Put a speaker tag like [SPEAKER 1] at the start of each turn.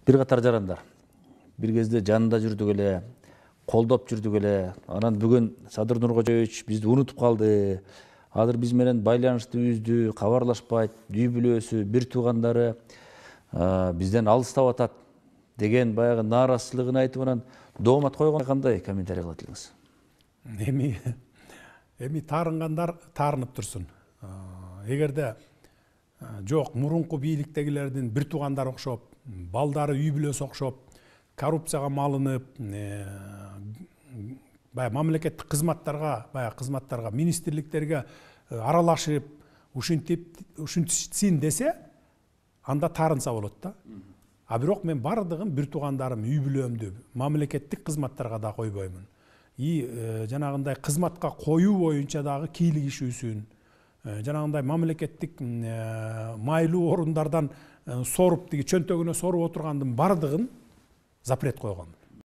[SPEAKER 1] бир катар жарандар бир кезде жанында жүрдүк эле, колдоп жүрдүк эле. Анан бүгүн Садыр Нуркожоевич бизди унутуп калды. Азыр биз менен байланышты үздү, кабарлашпайт, үй бүлөсү, бир туугандары бизден алыстап атат деген баягы нааразычылыгын айтып, анан доомат койгон. Кандай комментарий кылат элеңиз?
[SPEAKER 2] Эми таарынгандар таарынып турсун. Эгерде жок, мурунку бийликтегилердин бир туугандары окшоп, балдары үй бүлөсү окшоп, коррупцияга малынып, баягы мамлекеттик кызматтарга, министрликтерге аралашып, ушинтсин десе, анда таарынса болот да. А бирок мен бардыгын бир туугандарым, үй бүлөмдү мамлекеттик кызматтарга да койбоймун. Жанагындай кызматка коюу боюнча дагы кийлигишүүсүн, жанагындай мамлекеттик майлуу орундардан соруп, чөнтөгүнө соруп отургандын бардыгын запрет койгон.